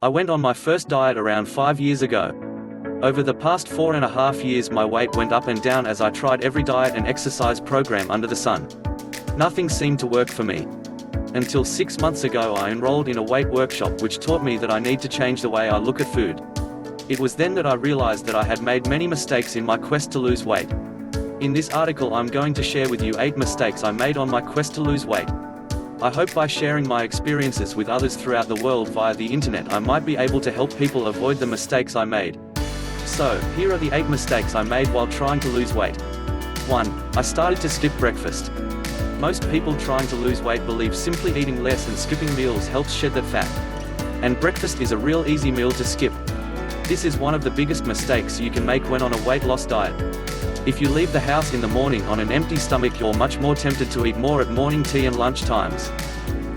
I went on my first diet around 5 years ago. Over the past 4.5 years my weight went up and down as I tried every diet and exercise program under the sun. Nothing seemed to work for me. Until 6 months ago I enrolled in a weight workshop which taught me that I need to change the way I look at food. It was then that I realized that I had made many mistakes in my quest to lose weight. In this article I'm going to share with you 8 mistakes I made on my quest to lose weight. I hope by sharing my experiences with others throughout the world via the internet I might be able to help people avoid the mistakes I made. So, here are the 8 mistakes I made while trying to lose weight. 1. I started to skip breakfast. Most people trying to lose weight believe simply eating less and skipping meals helps shed that fat. And breakfast is a real easy meal to skip. This is one of the biggest mistakes you can make when on a weight loss diet. If you leave the house in the morning on an empty stomach you're much more tempted to eat more at morning tea and lunch times.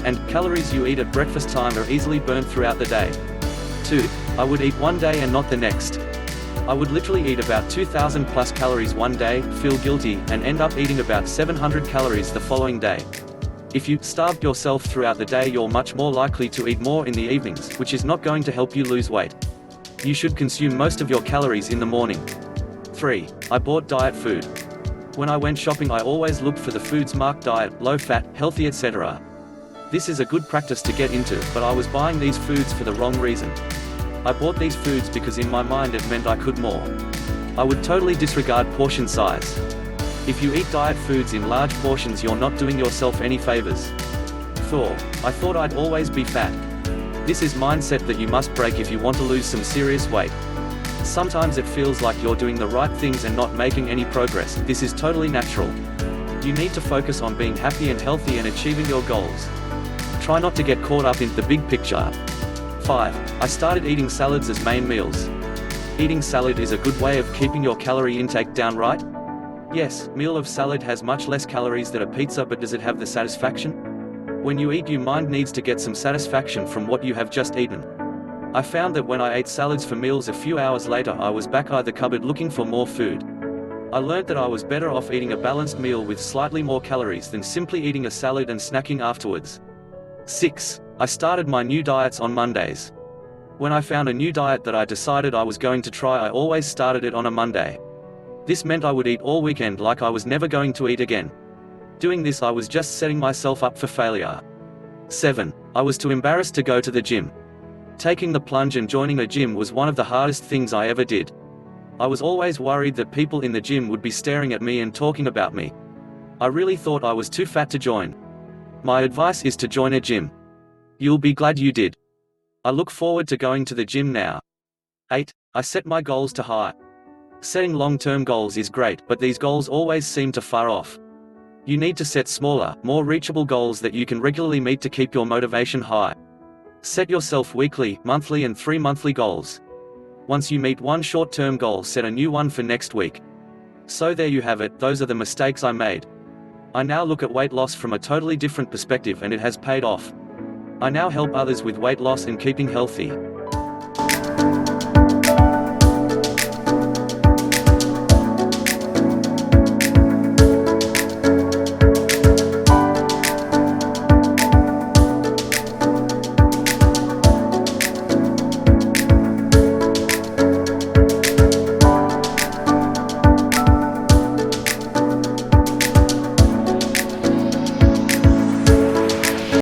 And calories you eat at breakfast time are easily burned throughout the day. 2. I would eat one day and not the next. I would literally eat about 2,000 plus calories one day, feel guilty, and end up eating about 700 calories the following day. If you starved yourself throughout the day you're much more likely to eat more in the evenings, which is not going to help you lose weight. You should consume most of your calories in the morning. 3. I bought diet food. When I went shopping I always looked for the foods marked diet, low fat, healthy etc. This is a good practice to get into, but I was buying these foods for the wrong reason. I bought these foods because in my mind it meant I could more. I would totally disregard portion size. If you eat diet foods in large portions you're not doing yourself any favors. 4. I thought I'd always be fat. This is mindset that you must break if you want to lose some serious weight. Sometimes it feels like you're doing the right things and not making any progress. This is totally natural. You need to focus on being happy and healthy and achieving your goals. Try not to get caught up in the big picture. 5. I started eating salads as main meals. Eating salad is a good way of keeping your calorie intake down, right? Yes, meal of salad has much less calories than a pizza, but does it have the satisfaction? When you eat your mind needs to get some satisfaction from what you have just eaten. I found that when I ate salads for meals a few hours later I was back at the cupboard looking for more food. I learned that I was better off eating a balanced meal with slightly more calories than simply eating a salad and snacking afterwards. 6. I started my new diets on Mondays. When I found a new diet that I decided I was going to try I always started it on a Monday. This meant I would eat all weekend like I was never going to eat again. Doing this I was just setting myself up for failure. 7. I was too embarrassed to go to the gym. Taking the plunge and joining a gym was one of the hardest things I ever did. I was always worried that people in the gym would be staring at me and talking about me. I really thought I was too fat to join. My advice is to join a gym. You'll be glad you did. I look forward to going to the gym now. 8. I set my goals too high. Setting long-term goals is great, but these goals always seem too far off. You need to set smaller, more reachable goals that you can regularly meet to keep your motivation high. Set yourself weekly, monthly and 3-monthly goals. Once you meet one short-term goal, set a new one for next week. So there you have it, those are the mistakes I made. I now look at weight loss from a totally different perspective and it has paid off. I now help others with weight loss and keeping healthy.